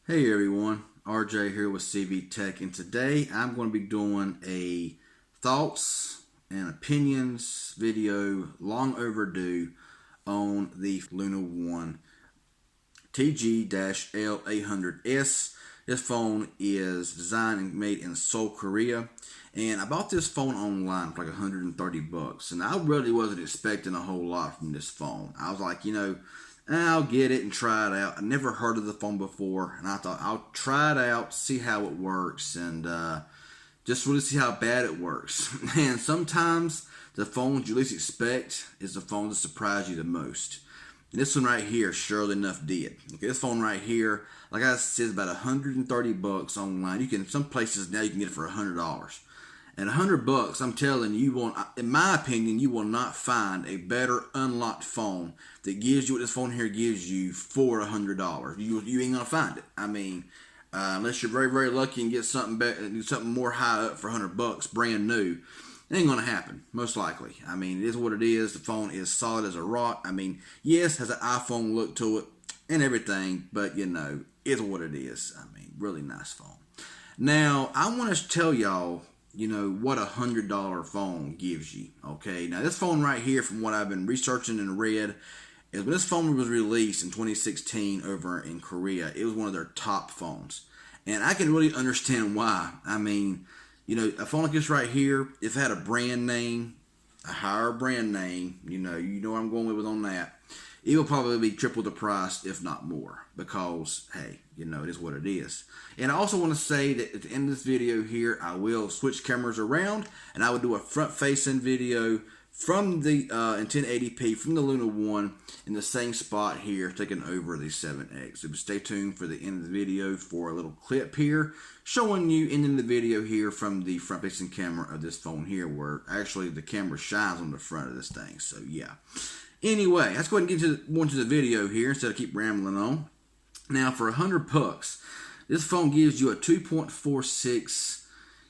Hey everyone, RJ here with CV Tech, and today I'm going to be doing a thoughts and opinions video, long overdue, on the Luna One TG-L800S. This phone is designed and made in Seoul, Korea, and I bought this phone online for like 130 bucks, and I really wasn't expecting a whole lot from this phone. I was like, I'll get it and try it out. I never heard of the phone before, and I thought I'll try it out, see how it works, and just really see how bad it works. And sometimes the phones you least expect is the phone that surprise you the most. And this one right here, surely enough, did. Okay, this phone right here, like I said, is about 130 bucks online. You can, some places now you can get it for $100. And 100 bucks, I'm telling you, won't, in my opinion, you will not find a better unlocked phone that gives you what this phone here gives you for $100. You ain't gonna find it. I mean, unless you're very, very lucky and get something better, something more high up for 100 bucks, brand new. It ain't gonna happen, most likely. I mean, it is what it is. The phone is solid as a rock. I mean, yes, has an iPhone look to it and everything, but it's what it is. I mean, really nice phone. Now, I want to tell y'all what $100 phone gives you. Okay, now this phone right here, from what I've been researching and read, is when this phone was released in 2016 over in Korea, it was one of their top phones. And I can really understand why. I mean, a phone like this right here, if it had a brand name, a higher brand name, you know what I'm going with on that, it will probably be triple the price, if not more, because, hey, it is what it is. And I also want to say that at the end of this video here, I will switch cameras around, and I will do a front-facing video from the in 1080p from the Luna One in the same spot here, taking over the 7X. So stay tuned for the end of the video for a little clip here, showing you in the video here from the front-facing camera of this phone here, where actually the camera shines on the front of this thing. So yeah. Anyway, let's go ahead and get more into the video here instead of keep rambling on. Now, for 100 bucks, this phone gives you a 2.46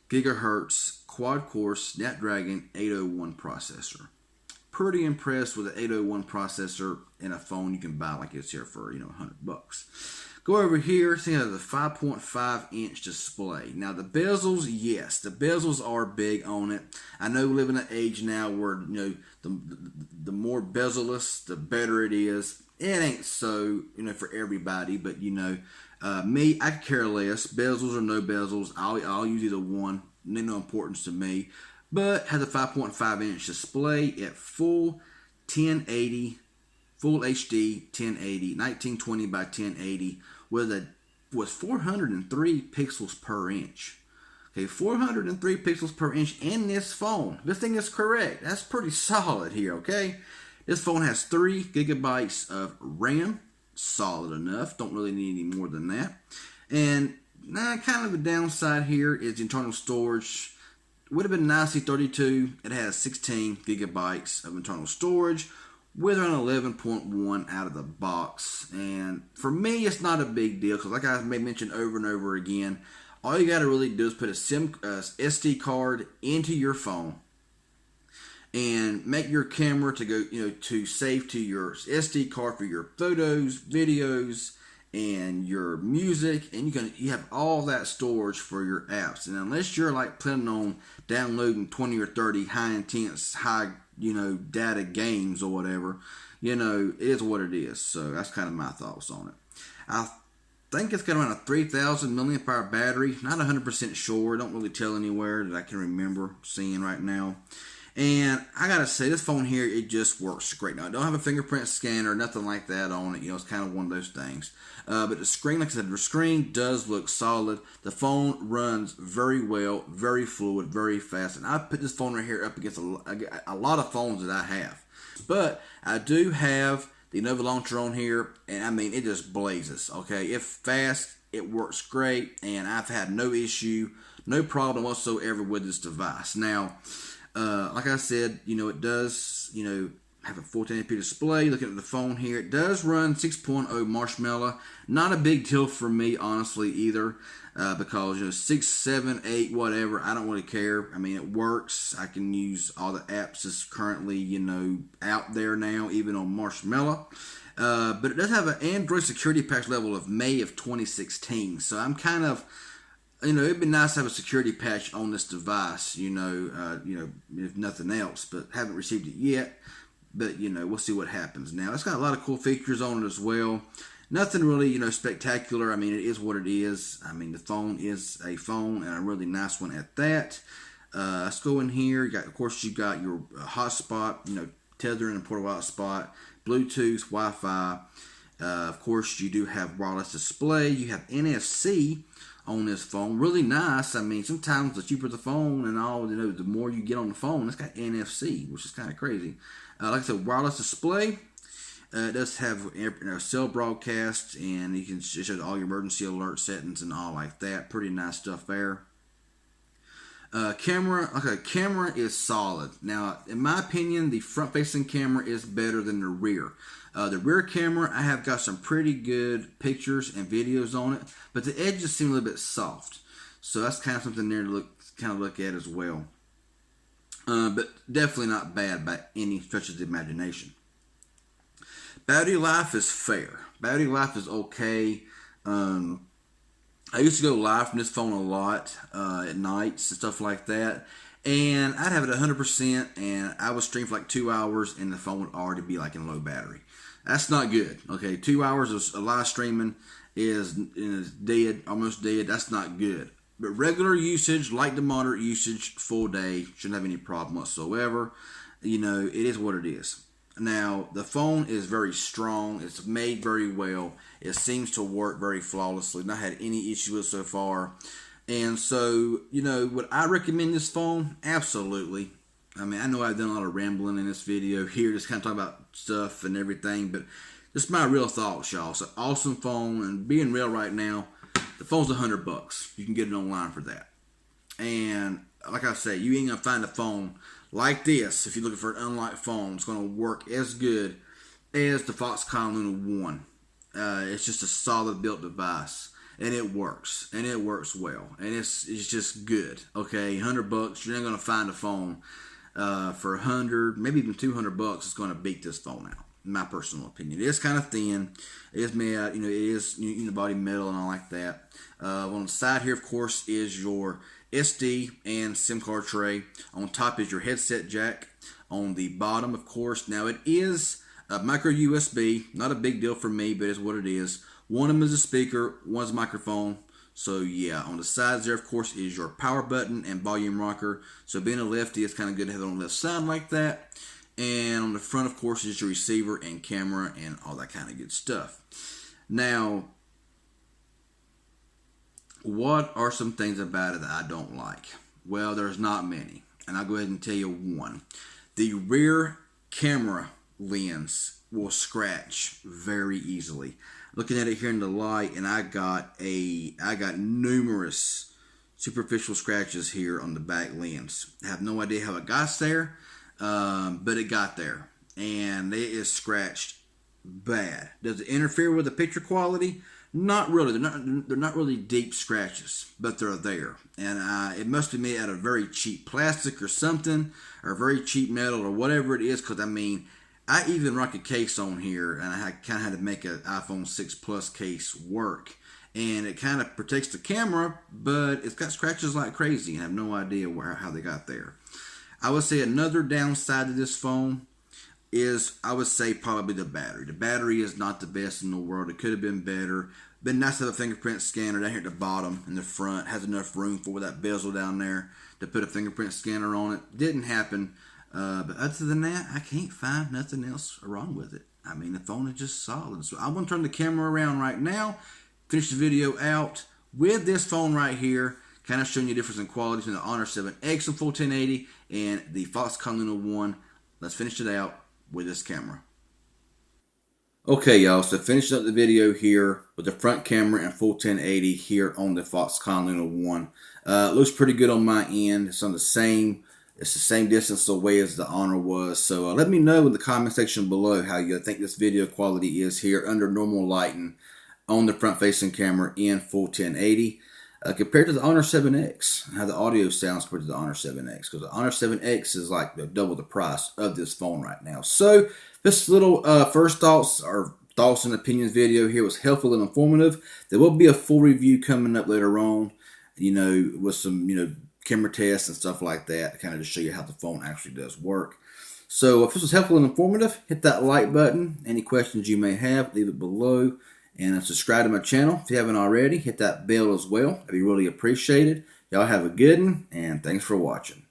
gigahertz quad-core Snapdragon 801 processor. Pretty impressed with the 801 processor in a phone you can buy like this here for 100 bucks. Go over here, see how the 5.5-inch display. Now the bezels, yes, the bezels are big on it. I know we live in an age now where the more bezelless, the better it is. It ain't so for everybody, but me, I care less. Bezels or no bezels, I'll use either one. No importance to me. But has a 5.5-inch display at full 1080. Full HD 1080, 1920 by 1080 with 403 pixels per inch. Okay, 403 pixels per inch in this phone. This thing is correct. That's pretty solid here, okay? This phone has 3 gigabytes of RAM. Solid enough. Don't really need any more than that. And kind of a downside here is the internal storage. Would have been nice, 32. It has 16 gigabytes of internal storage, with an 11.1 out of the box. And for me, it's not a big deal, because like I may mention over and over again, all you got to really do is put a SD card into your phone and make your camera to go, to save to your SD card for your photos, videos, and your music, and you have all that storage for your apps. And unless you're like planning on downloading 20 or 30 high intense, high data games or whatever, it is what it is. So that's kind of my thoughts on it. I think it's got around a 3,000 milliamp hour battery. Not 100% sure. Don't really tell anywhere that I can remember seeing right now. And I gotta say, this phone here, it just works great. Now, I don't have a fingerprint scanner, nothing like that on it. It's kind of one of those things. But the screen, like I said, the screen does look solid. The phone runs very well, very fluid, very fast. And I put this phone right here up against a lot of phones that I have. But I do have the Nova Launcher on here, and I mean, it just blazes, okay? It's fast, it works great, and I've had no issue, no problem whatsoever with this device. Now, like I said, it does, have a 1480p display. Looking at the phone here, it does run 6.0 Marshmallow. Not a big deal for me, honestly, either, because 6, 7, 8, whatever, I don't really care. I mean, it works. I can use all the apps that's currently out there now, even on Marshmallow. But it does have an Android security patch level of May of 2016. So I'm kind of, it'd be nice to have a security patch on this device, if nothing else, but haven't received it yet. But, we'll see what happens. Now, it's got a lot of cool features on it as well. Nothing really, spectacular. I mean, it is what it is. I mean, the phone is a phone, and a really nice one at that. Let's go in here. Of course, you got your hotspot, tethering and portable hotspot, Bluetooth, Wi-Fi. Of course, you do have wireless display. You have NFC on this phone. Really nice. I mean, sometimes the cheaper the phone and all, the more you get on the phone, it's got NFC, which is kind of crazy. Like I said, wireless display. It does have cell broadcast, and you can show all your emergency alert settings and all like that. Pretty nice stuff there. Camera is solid. Now, in my opinion, the front-facing camera is better than the rear. The rear camera, I have got some pretty good pictures and videos on it, but the edges seem a little bit soft. So that's kind of something there to look at as well. But definitely not bad by any stretch of the imagination. Battery life is fair. Battery life is okay. I used to go live from this phone a lot at nights and stuff like that. And I'd have it 100%, and I would stream for like 2 hours, and the phone would already be like in low battery. That's not good. Okay, 2 hours of live streaming is dead, almost dead. That's not good. But regular usage, light to moderate usage, full day, shouldn't have any problem whatsoever. It is what it is. Now, the phone is very strong. It's made very well. It seems to work very flawlessly. Not had any issue with it so far. And so, would I recommend this phone? Absolutely. I mean, I know I've done a lot of rambling in this video here, just kind of talking about stuff and everything, but just my real thoughts, y'all. It's an awesome phone, and being real right now, the phone's $100. You can get it online for that. And like I say, you ain't gonna find a phone like this if you're looking for an unlocked phone. It's gonna work as good as the Foxconn Luna 1. It's just a solid built device, and it works well, and it's just good. Okay, $100. You're not gonna find a phone for 100, maybe even $200. It's gonna beat this phone out. In my personal opinion, it is kind of thin. It is made out, it is unibody metal and all like that. On the side here, of course, is your SD and SIM card tray. On top is your headset jack. On the bottom, of course, now it is a micro USB. Not a big deal for me, but it's what it is. One of them is a speaker, one's a microphone. So yeah, on the sides there, of course, is your power button and volume rocker. So being a lefty, it's kind of good to have it on the left side like that. And on the front, of course, is your receiver and camera and all that kind of good stuff. Now, what are some things about it that I don't like? Well, there's not many. And I'll go ahead and tell you one. The rear camera lens will scratch very easily. Looking at it here in the light, and I got numerous superficial scratches here on the back lens. I have no idea how it got there. But it got there, and it is scratched bad. Does it interfere with the picture quality? Not really. They're not really deep scratches, but they're there. And it must be made out of very cheap plastic or something, or very cheap metal or whatever it is. Because I mean, I even rock a case on here, and I kind of had to make an iPhone 6 Plus case work. And it kind of protects the camera, but it's got scratches like crazy. I have no idea how they got there. I would say another downside to this phone is, I would say, probably the battery. The battery is not the best in the world. It could have been better. Been nice to have a fingerprint scanner down here at the bottom in the front. Has enough room for that bezel down there to put a fingerprint scanner on it. Didn't happen. But other than that, I can't find nothing else wrong with it. I mean, the phone is just solid. So I'm going to turn the camera around right now, finish the video out with this phone right here, kind of showing you the difference in quality between the Honor 7X in full 1080 and the Foxconn Luna 1. Let's finish it out with this camera. Okay, y'all, so finishing up the video here with the front camera and full 1080 here on the Foxconn Luna 1. Looks pretty good on my end. It's on the same It's the same distance away as the Honor was. So let me know in the comment section below how you think this video quality is here under normal lighting on the front-facing camera in full 1080 compared to the Honor 7X. How the audio sounds compared to the Honor 7X, because the Honor 7X is like double the price of this phone right now. So this little first thoughts or thoughts and opinions video here was helpful and informative. There will be a full review coming up later on, with some camera tests and stuff like that, to kind of just show you how the phone actually does work. So if this was helpful and informative, hit that like button. Any questions you may have, leave it below. And subscribe to my channel if you haven't already. Hit that bell as well. That'd be really appreciated. Y'all have a good one, and thanks for watching.